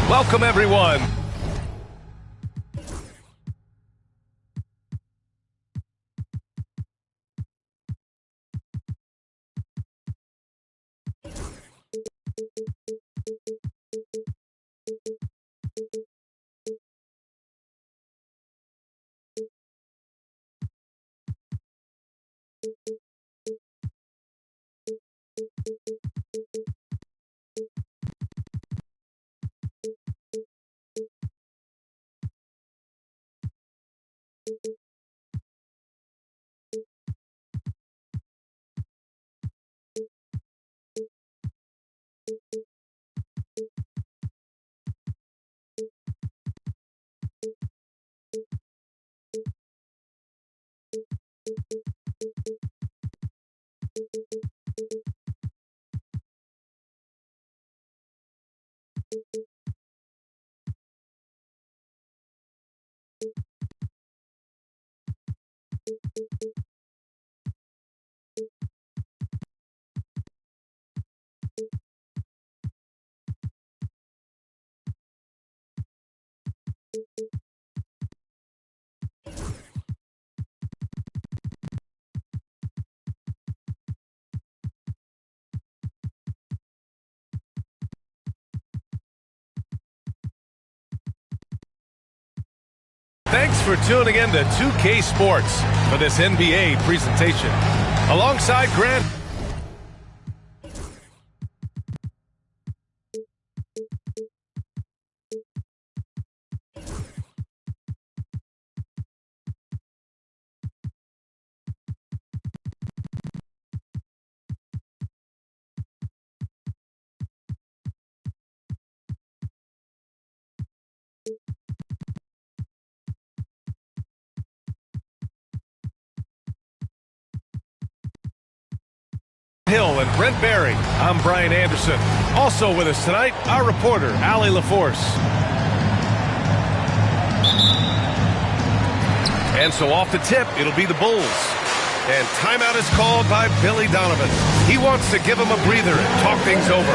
Welcome, everyone. Thanks for tuning in to 2K Sports for this NBA presentation. Alongside Grant. Hill and Brent Barry. I'm Brian Anderson. Also with us tonight, our reporter, Allie LaForce. And so off the tip, it'll be the Bulls. And timeout is called by Billy Donovan. He wants to give him a breather and talk things over.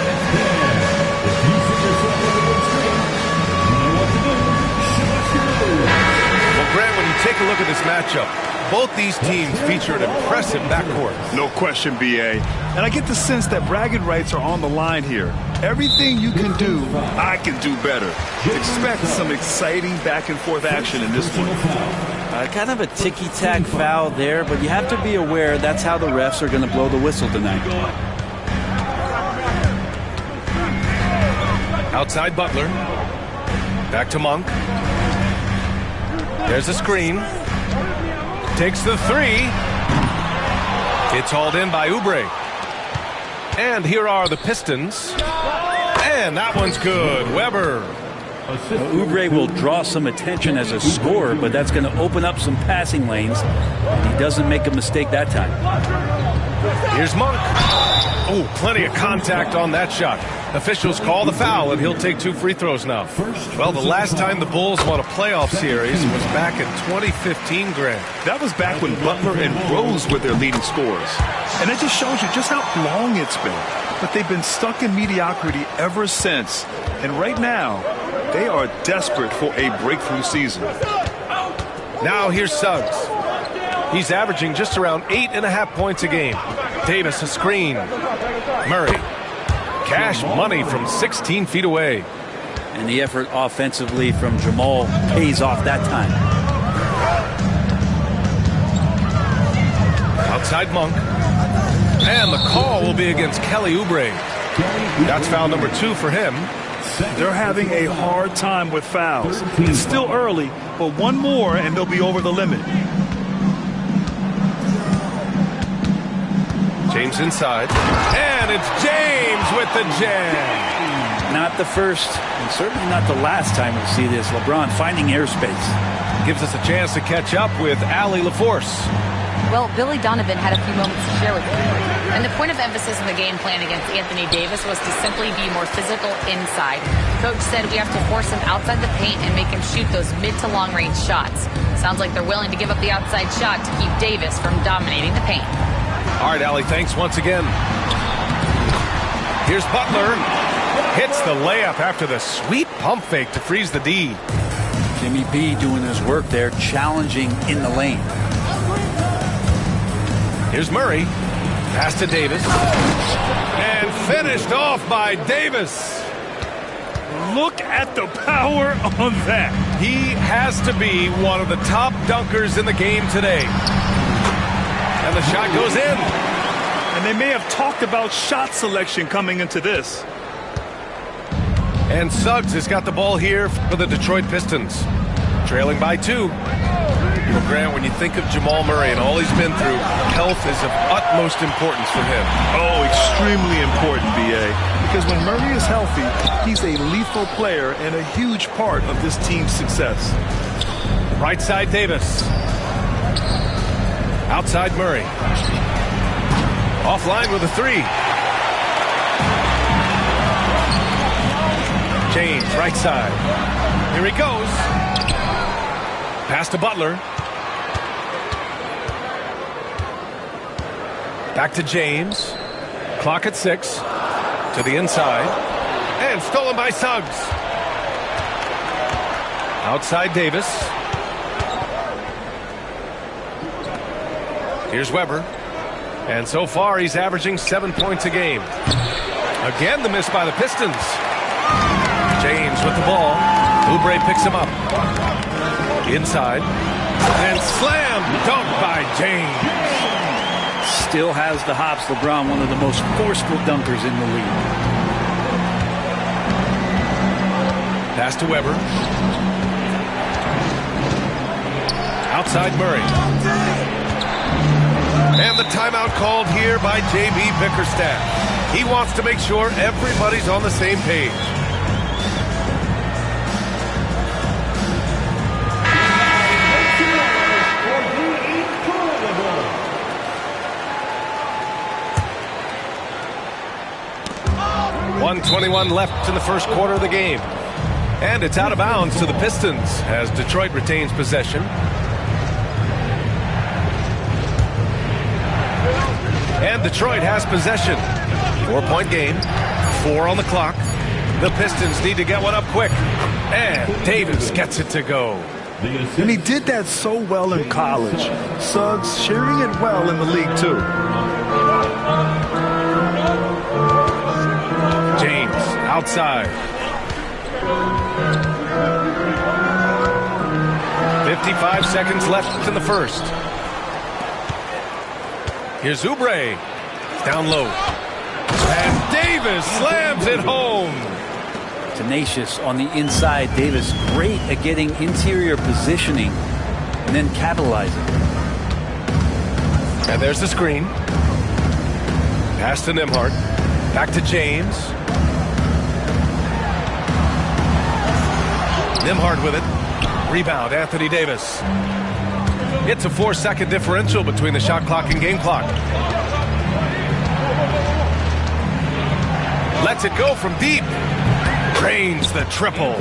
Well, Grant, when you take a look at this matchup, both these teams feature an impressive backcourt. No question, B.A. And I get the sense that bragging rights are on the line here. Everything you can do, I can do better. Expect some exciting back-and-forth action in this one. Kind of a ticky-tack foul there, but you have to be aware that's how the refs are going to blow the whistle tonight. Outside Butler. Back to Monk. There's a screen. Takes the three. It's hauled in by Oubre. And here are the Pistons. And that one's good. Weber. Oubre will draw some attention as a scorer, but that's going to open up some passing lanes. And he doesn't make a mistake that time. Here's Monk. Oh, plenty of contact on that shot. Officials call the foul, and he'll take 2 free throws now. Well, the last time the Bulls won a playoff series was back in 2015, Grant. That was back when Butler and Rose were their leading scorers. And it just shows you just how long it's been. But they've been stuck in mediocrity ever since. And right now, they are desperate for a breakthrough season. Now here's Suggs. He's averaging just around 8.5 points a game. Davis a screen. Murray. Cash money from 16 feet away. And the effort offensively from Jamal pays off that time. Outside Monk. And the call will be against Kelly Oubre. That's foul number 2 for him. They're having a hard time with fouls. It's still early, but one more and they'll be over the limit. James inside. And it's James with the jam. Not the first, and certainly not the last time we see this. LeBron finding airspace. Gives us a chance to catch up with Allie LaForce. Well, Billy Donovan had a few moments to share with me. And the point of emphasis in the game plan against Anthony Davis was to simply be more physical inside. Coach said we have to force him outside the paint and make him shoot those mid to long range shots. Sounds like they're willing to give up the outside shot to keep Davis from dominating the paint. All right, Allie, thanks once again. Here's Butler. Hits the layup after the sweet pump fake to freeze the D. Jimmy B doing his work there, challenging in the lane. Here's Murray. Pass to Davis. And finished off by Davis. Look at the power on that. He has to be one of the top dunkers in the game today. And the shot goes in. And they may have talked about shot selection coming into this. And Suggs has got the ball here for the Detroit Pistons. Trailing by 2. Well, Grant, when you think of Jamal Murray and all he's been through, health is of utmost importance for him. Oh, extremely important, B.A. Because when Murray is healthy, he's a lethal player and a huge part of this team's success. Right side Davis. Outside Murray. Offline with a 3. James, right side. Here he goes. Pass to Butler. Back to James. Clock at 6. To the inside. And stolen by Suggs. Outside Davis. Here's Weber. And so far he's averaging 7 points a game. Again the miss by the Pistons. James with the ball. Oubre picks him up. Inside. And slam dunk by James. Still has the hops. LeBron, one of the most forceful dunkers in the league. Pass to Weber. Outside Murray. And the timeout called here by J.B. Bickerstaff. He wants to make sure everybody's on the same page. .121 left in the first quarter of the game. And it's out of bounds to the Pistons as Detroit retains possession. And Detroit has possession. 4-point game. 4 on the clock. The Pistons need to get one up quick. And Davis gets it to go. And he did that so well in college. Suggs sharing it well in the league, too. James outside. 55 seconds left in the first. Here's Oubre. Down low. And Davis slams it home. Tenacious on the inside. Davis great at getting interior positioning and then capitalizing. And there's the screen. Pass to Nembhard. Back to James. Nembhard with it. Rebound, Anthony Davis. It's a 4-second differential between the shot clock and game clock. Lets it go from deep. Drains the triple.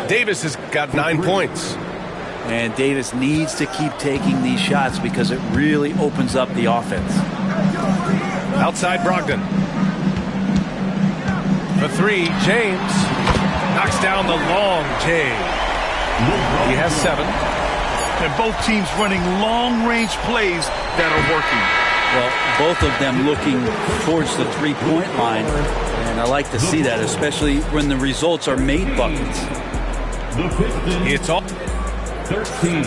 Davis has got 9 points. And Davis needs to keep taking these shots because it really opens up the offense. Outside Brogdon. For 3, James knocks down the long J. He has 7. And both teams running long-range plays that are working. Well, both of them looking towards the three-point line. And I like to see that, especially when the results are made buckets. It's all 13.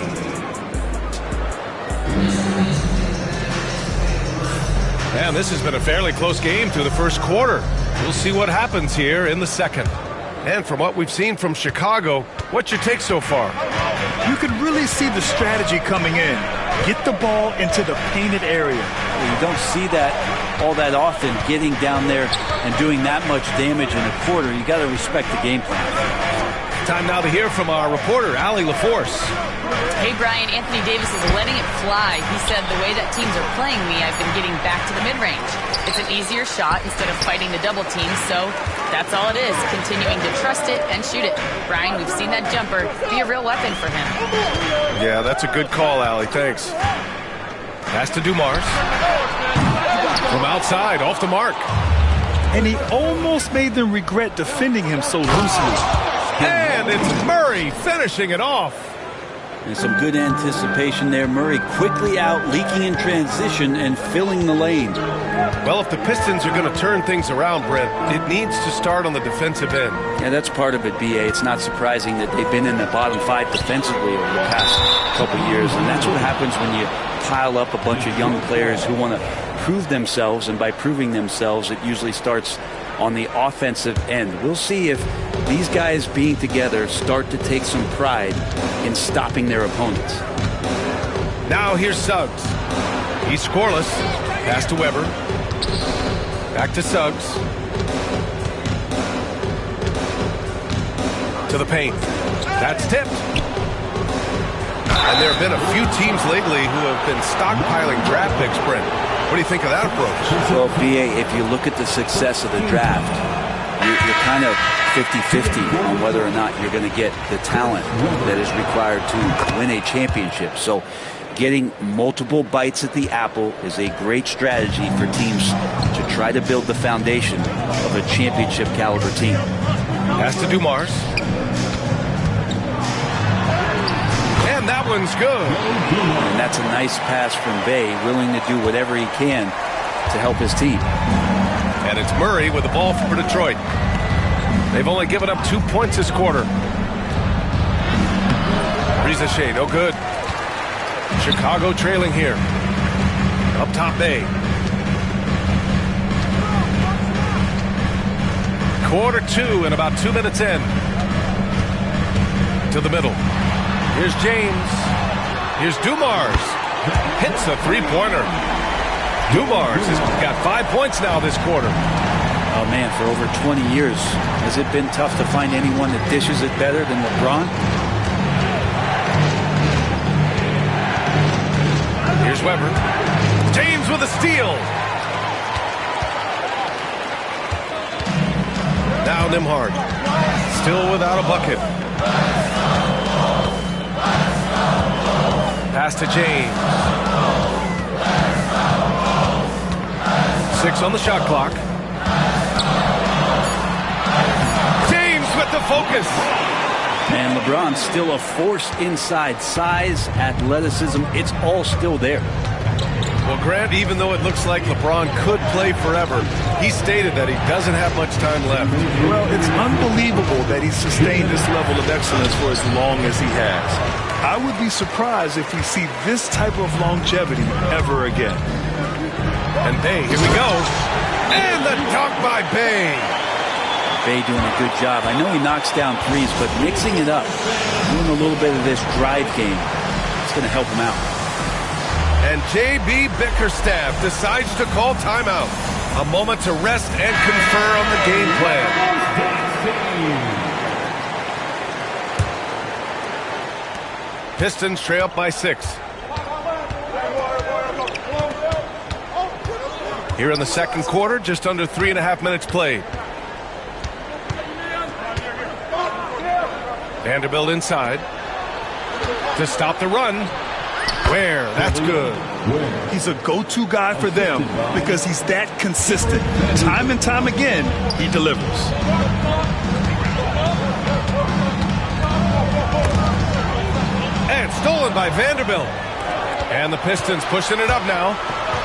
And this has been a fairly close game through the first quarter. We'll see what happens here in the second. And from what we've seen from Chicago, what's your take so far? You can really see the strategy coming in. Get the ball into the painted area. You don't see that all that often, getting down there and doing that much damage in a quarter. You got to respect the game plan. Time now to hear from our reporter, Allie LaForce. Hey, Brian, Anthony Davis is letting it fly. He said, the way that teams are playing me, I've been getting back to the mid-range. It's an easier shot instead of fighting the double team, so that's all it is, continuing to trust it and shoot it. Brian, we've seen that jumper be a real weapon for him. Yeah, that's a good call, Allie. Thanks. Pass to Dumars. outside, off the mark. And he almost made them regret defending him so loosely. And it's Murray finishing it off. And some good anticipation there. Murray quickly out, leaking in transition and filling the lane. Well, if the Pistons are going to turn things around, Brent, it needs to start on the defensive end. Yeah, that's part of it, B.A. It's not surprising that they've been in the bottom 5 defensively over the past couple years. And that's what happens when you pile up a bunch of young players who want to prove themselves. And by proving themselves, it usually starts on the offensive end. We'll see if these guys being together start to take some pride in stopping their opponents. Now here's Suggs. He's scoreless. Pass to Weber. Back to Suggs. To the paint. That's tipped. And there have been a few teams lately who have been stockpiling draft picks, Brent. What do you think of that approach? Well, B.A., if you look at the success of the draft, you're kind of 50-50 on whether or not you're going to get the talent that is required to win a championship. So getting multiple bites at the apple is a great strategy for teams to try to build the foundation of a championship caliber team. Pass to Dumars. And that one's good. And that's a nice pass from Bay, willing to do whatever he can to help his team. And it's Murray with the ball for Detroit. They've only given up 2 points this quarter. Rizachet, no good. Chicago trailing here. Up top, Bay. Quarter 2 and about 2 minutes in. To the middle. Here's James. Here's Dumars. Hits a three-pointer. Dumars has got 5 points now this quarter. Oh, man, for over 20 years, has it been tough to find anyone that dishes it better than LeBron? Here's Weber. James with a steal. Now Nembhard. Still without a bucket. Pass to James. 6 on the shot clock. James with the focus. And LeBron's still a force inside. Size, athleticism, it's all still there. Well, Grant, even though it looks like LeBron could play forever, he stated that he doesn't have much time left. Well, it's unbelievable that he's sustained this level of excellence for as long as he has. I would be surprised if we see this type of longevity ever again. And Bay, here we go. And the dunk by Bay. Bay doing a good job. I know he knocks down threes, but mixing it up, doing a little bit of this drive game, it's going to help him out. And J.B. Bickerstaff decides to call timeout. A moment to rest and confer on the game plan. Pistons trail up by 6. Here in the second quarter, just under 3.5 minutes played. Vanderbilt inside to stop the run. Where? That's good. He's a go-to guy for them because he's that consistent. Time and time again, he delivers. And stolen by Vanderbilt. And the Pistons pushing it up now.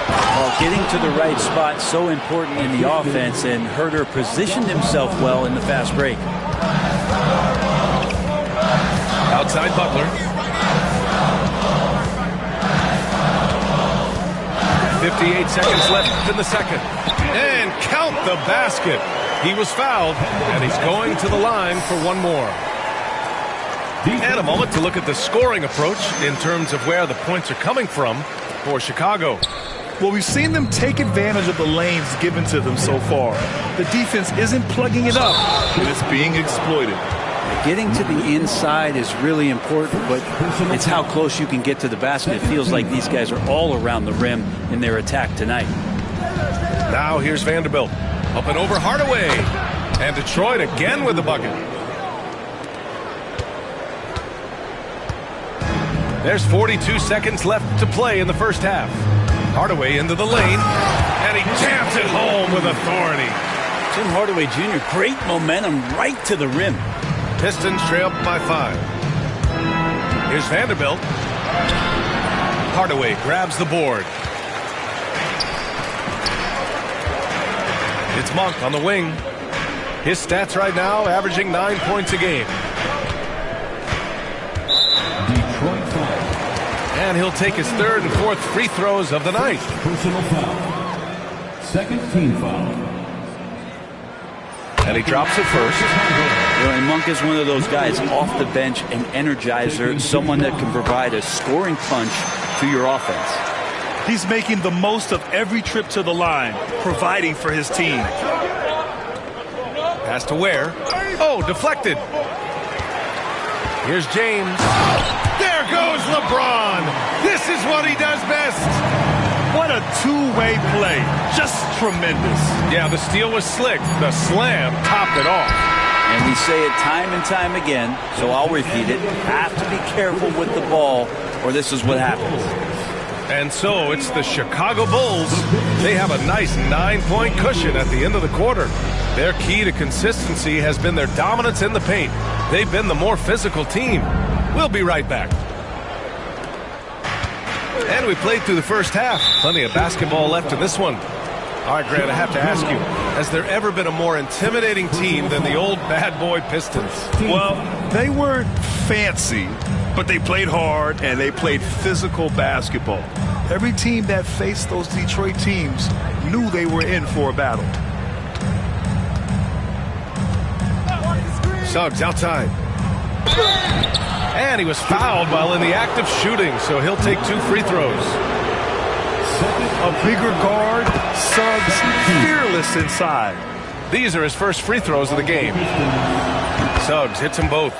Well, getting to the right spot so important in the offense, and Herter positioned himself well in the fast break. Outside Butler. 58 seconds left in the second. And count the basket. He was fouled, and he's going to the line for one more. And a moment to look at the scoring approach in terms of where the points are coming from for Chicago. Well, we've seen them take advantage of the lanes given to them so far. The defense isn't plugging it up, and it's being exploited. Getting to the inside is really important, but it's how close you can get to the basket. It feels like these guys are all around the rim in their attack tonight. Now here's Vanderbilt. Up and over Hardaway. And Detroit again with the bucket. There's 42 seconds left to play in the first half. Hardaway into the lane, and he jams it home with authority. Tim Hardaway Jr., great momentum right to the rim. Pistons trail by 5. Here's Vanderbilt. Hardaway grabs the board. It's Monk on the wing. His stats right now averaging 9 points a game. Detroit foul. And he'll take his third and fourth free throws of the night. Personal foul. Second team foul. And he drops it first. And Monk is one of those guys off the bench, an energizer, someone that can provide a scoring punch to your offense. He's making the most of every trip to the line, providing for his team. Pass to Ware. Oh, deflected. Here's James. There goes LeBron. This is what he does best. What a two-way play. Just tremendous. Yeah, the steal was slick. The slam topped it off. And we say it time and time again, so I'll repeat it. Have to be careful with the ball, or this is what happens. And so it's the Chicago Bulls. They have a nice 9-point cushion at the end of the quarter. Their key to consistency has been their dominance in the paint. They've been the more physical team. We'll be right back. And we played through the first half. Plenty of basketball left in this one. All right, Grant, I have to ask you, has there ever been a more intimidating team than the old bad boy Pistons? Well, they weren't fancy, but they played hard and they played physical basketball. Every team that faced those Detroit teams knew they were in for a battle. Suggs outside. And he was fouled while in the act of shooting, so he'll take 2 free throws. A bigger guard, Suggs fearless inside. These are his first free throws of the game. Suggs hits them both.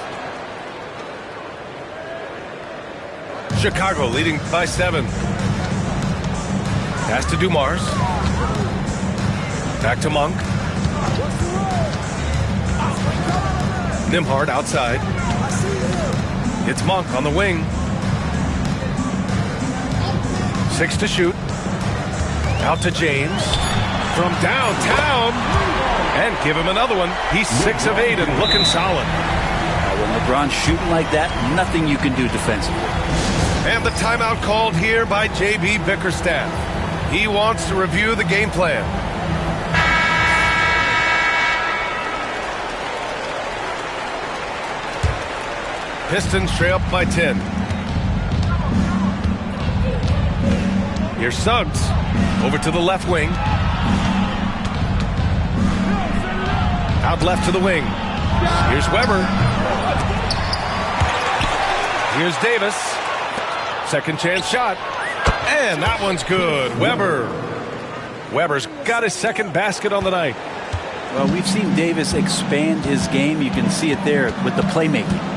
Chicago leading by 7. Pass to Dumars. Back to Monk. Nembhard outside. It's Monk on the wing. 6 to shoot. Out to James. From downtown. And give him another one. He's 6 of 8 and looking solid. When LeBron's shooting like that, nothing you can do defensively. And the timeout called here by J.B. Bickerstaff. He wants to review the game plan. Pistons trail up by 10. Here's Suggs. Over to the left wing. Out left to the wing. Here's Weber. Here's Davis. Second chance shot. And that one's good. Weber's got his second basket on the night. Well, we've seen Davis expand his game. You can see it there with the playmaking.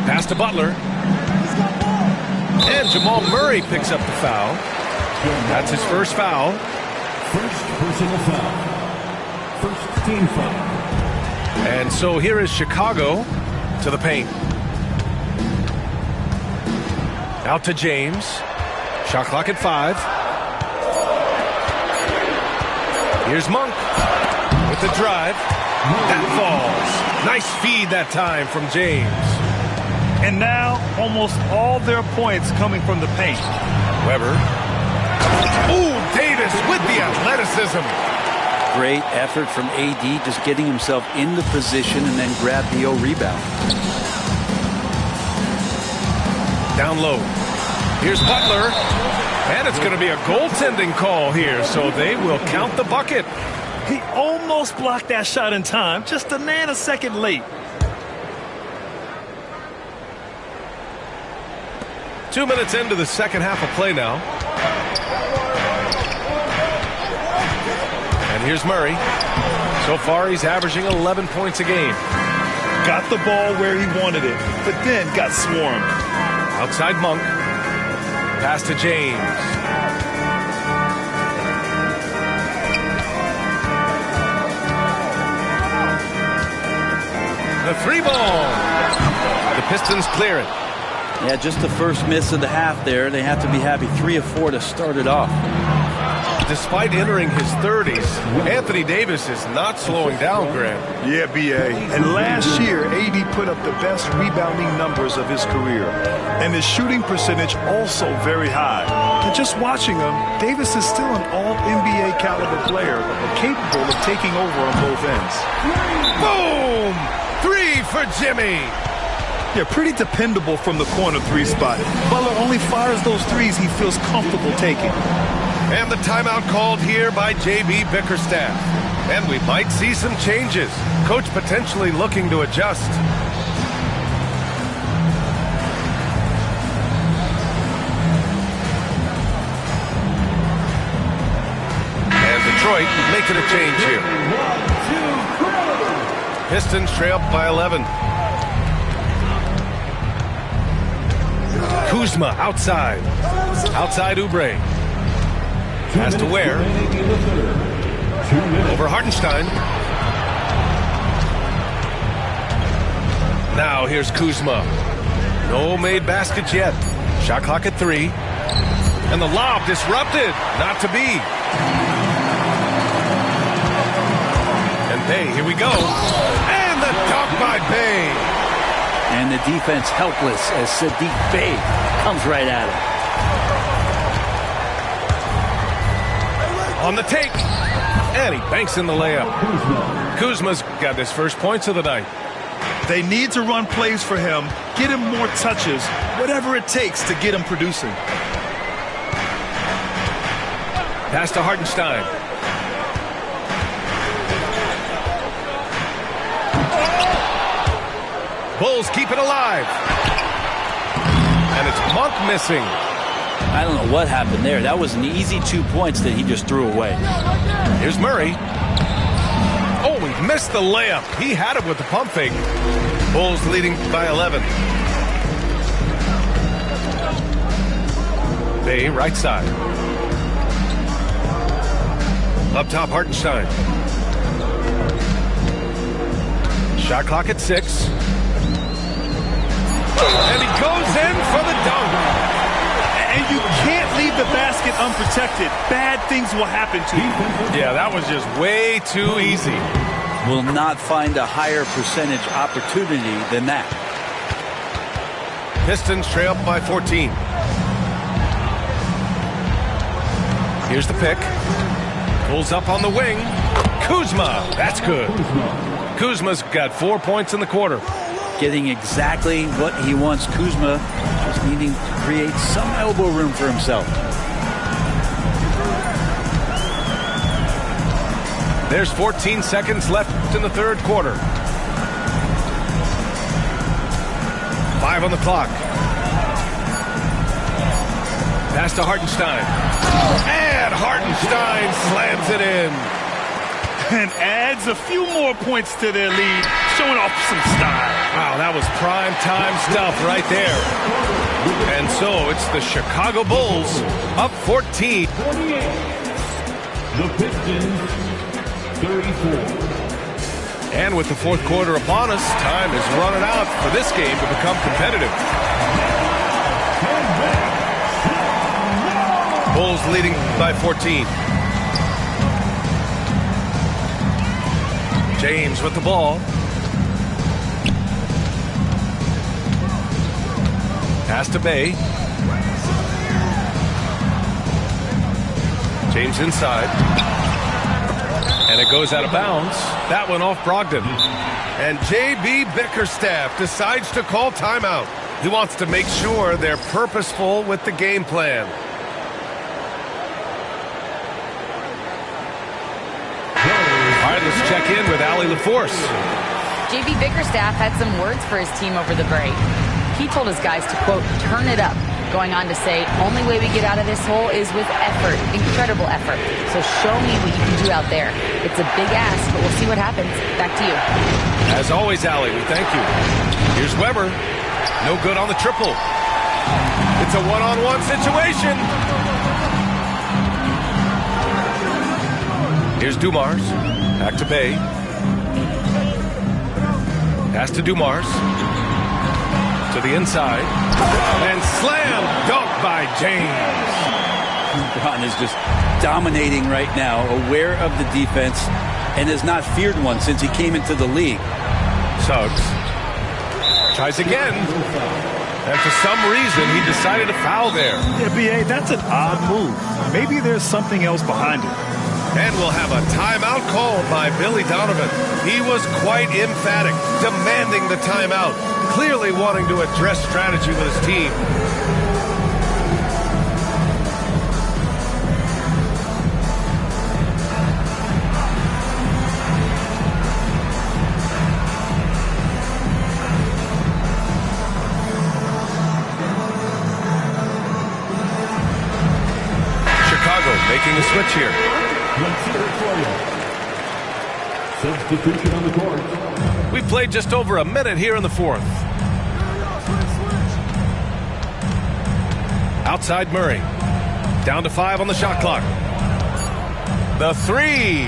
Pass to Butler. And Jamal Murray picks up the foul. That's his first foul. First personal foul. First team foul. And so here is Chicago to the paint. Out to James. Shot clock at 5. Here's Monk with the drive. That falls. Nice feed that time from James. And now almost all their points coming from the paint. Weber. Ooh, Davis with the athleticism. Great effort from AD, just getting himself in the position and then grab the rebound. Down low. Here's Butler. And it's going to be a goaltending call here, so they will count the bucket. He almost blocked that shot in time, just a nanosecond late. 2 minutes into the second half of play now. And here's Murray. So far, he's averaging 11 points a game. Got the ball where he wanted it, but then got swarmed. Outside Monk. Pass to James. The 3 ball. The Pistons clear it. Yeah, just the first miss of the half there. They have to be happy. 3 of 4 to start it off. Despite entering his 30s, Anthony Davis is not slowing down, Grant. Yeah, B.A. And last year, AD put up the best rebounding numbers of his career. And his shooting percentage also very high. And just watching him, Davis is still an all-NBA caliber player, capable of taking over on both ends. Boom! 3 for Jimmy. Yeah, pretty dependable from the corner 3 spot. Butler only fires those threes he feels comfortable taking. And the timeout called here by J.B. Bickerstaff. And we might see some changes. Coach potentially looking to adjust. And Detroit making a change here. Pistons trail by 11. Kuzma outside. Outside Oubre. Has to Ware. Over Hartenstein. Now here's Kuzma. No made baskets yet. Shot clock at 3. And the lob disrupted. Not to be. And Bey, here we go. And the dunk by Bey. And the defense helpless as Saddiq Bey comes right at it. On the take. And he banks in the layup. Kuzma's got his first points of the night. They need to run plays for him, get him more touches, whatever it takes to get him producing. Pass to Hartenstein. Bulls keep it alive. And it's Monk missing. I don't know what happened there. That was an easy 2 points that he just threw away. Here's Murray. Oh, he missed the layup. He had it with the pump fake. Bulls leading by 11. Bey, right side. Up top, Hartenstein. Shot clock at 6. And he goes in for the dunk. And you can't leave the basket unprotected. Bad things will happen to you. Yeah, that was just way too easy. Will not find a higher percentage opportunity than that. Pistons trail by 14. Here's the pick. Pulls up on the wing. Kuzma. That's good. Kuzma's got 4 points in the quarter. Getting exactly what he wants. Kuzma just needing to create some elbow room for himself. There's 14 seconds left in the third quarter. 5 on the clock. Pass to Hartenstein. And Hartenstein slams it in. And adds a few more points to their lead, showing off some style. Wow, that was prime time stuff right there. And so it's the Chicago Bulls up 14. 28. The Pistons, 34. And with the fourth quarter upon us, time is running out for this game to become competitive. Bulls leading by 14. James with the ball. Pass to Bey. James inside. And it goes out of bounds. That one off Brogdon. And J.B. Bickerstaff decides to call timeout. He wants to make sure they're purposeful with the game plan. All right, let's check in with Allie LaForce. J.B. Bickerstaff had some words for his team over the break. He told his guys to, quote, turn it up, going on to say, only way we get out of this hole is with effort, incredible effort. So show me what you can do out there. It's a big ask, but we'll see what happens. Back to you. As always, Allie, we thank you. Here's Weber. No good on the triple. It's a one-on-one situation. Here's Dumars. Back to Bey. Pass to Dumars. To the inside. And slam dunk by James. LeBron is just dominating right now, aware of the defense, and has not feared one since he came into the league. Suggs tries again. And for some reason, he decided to foul there. Yeah, B.A., that's an odd move. Maybe there's something else behind it. And we'll have a timeout called by Billy Donovan. He was quite emphatic, demanding the timeout, clearly wanting to address strategy with his team. Making a switch here. Substitution on the court. We've played just over a minute here in the fourth. Outside Murray. Down to 5 on the shot clock. The three.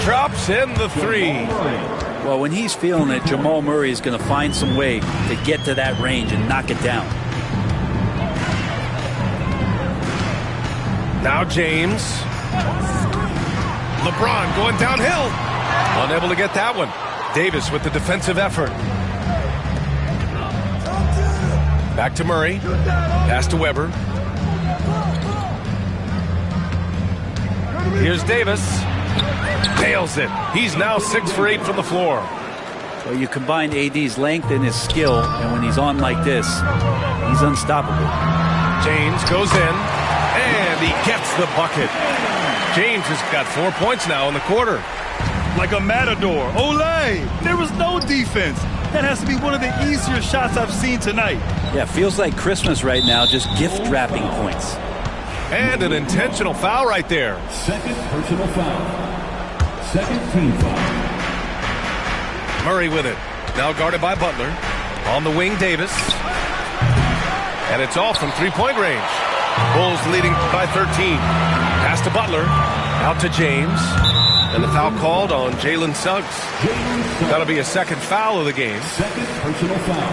Drops in the three. Well, when he's feeling it, Jamal Murray is going to find some way to get to that range and knock it down. Now James. LeBron going downhill. Unable to get that one. Davis with the defensive effort. Back to Murray. Pass to Weber. Here's Davis. Nails it. He's now 6 for 8 from the floor. Well, you combine AD's length and his skill, and when he's on like this, he's unstoppable. James goes in. And he gets the bucket. James has got 4 points now in the quarter. Like a matador. Olay! There was no defense. That has to be one of the easier shots I've seen tonight. Yeah, feels like Christmas right now, just gift wrapping points. And an intentional foul right there. Second personal foul. Second team foul. Murray with it. Now guarded by Butler. On the wing, Davis. And it's all from three-point range. Bulls leading by 13. Pass to Butler. Out to James. And the foul called on Jalen Suggs. That'll be a second foul of the game. Second personal foul.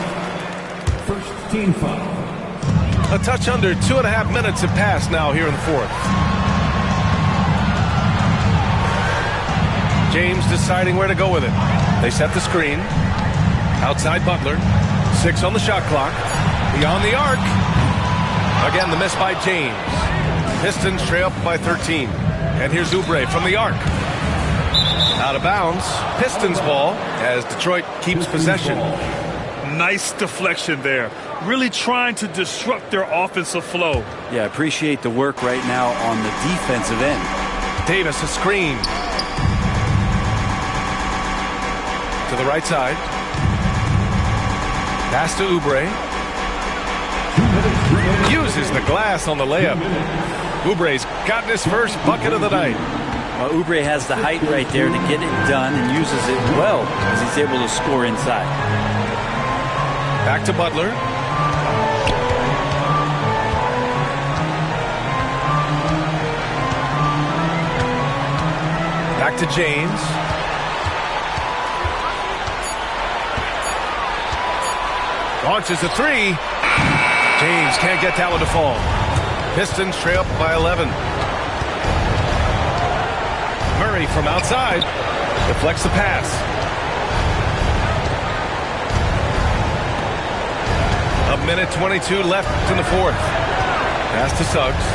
First team foul. A touch under 2.5 minutes have passed now here in the fourth. James deciding where to go with it. They set the screen. Outside Butler. 6 on the shot clock. Beyond the arc. Again, the miss by James. Pistons trail up by 13. And here's Oubre from the arc. Out of bounds. Pistons ball as Detroit keeps possession. Nice deflection there. Really trying to disrupt their offensive flow. Yeah, appreciate the work right now on the defensive end. Davis a screen. To the right side. Pass to Oubre. Uses the glass on the layup. Oubre's gotten his first bucket of the night. Well, Oubre has the height right there to get it done and uses it well as he's able to score inside. Back to Butler. Back to James. Launches a three. James can't get that one to fall. Pistons trail up by 11. Murray from outside deflects the pass. A minute 22 left in the fourth. Pass to Suggs.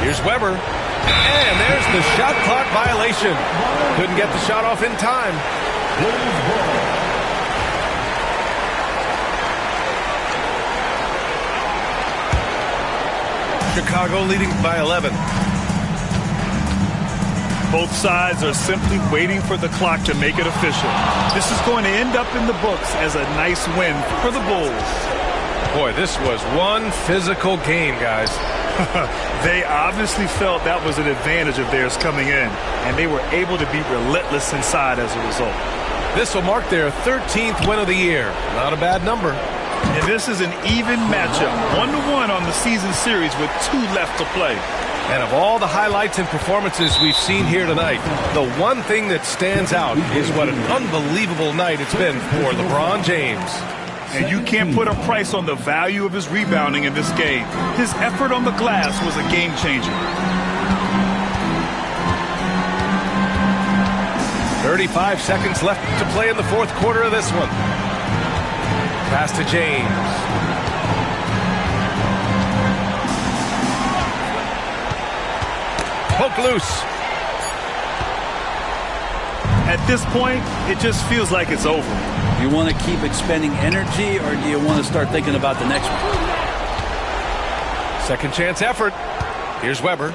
Here's Weber. And there's the shot clock violation. Couldn't get the shot off in time. Chicago leading by 11. Both sides are simply waiting for the clock to make it official. This is going to end up in the books as a nice win for the Bulls. Boy, this was one physical game, guys. They obviously felt that was an advantage of theirs coming in, and they were able to be relentless inside as a result. This will mark their 13th win of the year. Not a bad number. And this is an even matchup, 1-1 on the season series with 2 left to play. And of all the highlights and performances we've seen here tonight, the one thing that stands out is what an unbelievable night it's been for LeBron James. And you can't put a price on the value of his rebounding in this game. His effort on the glass was a game changer. 35 seconds left to play in the fourth quarter of this one. Pass to James. Poke loose. At this point, it just feels like it's over. You want to keep expending energy, or do you want to start thinking about the next one? Second chance effort. Here's Weber.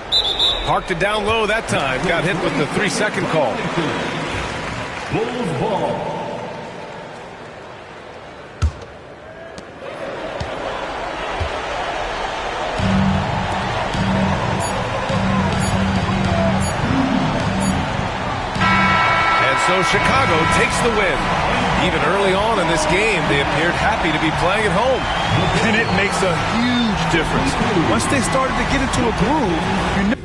Parked it down low that time. Got hit with the 3-second call. Bulls ball. So Chicago takes the win. Even early on in this game, they appeared happy to be playing at home. And it makes a huge difference. Once they started to get into a groove, you know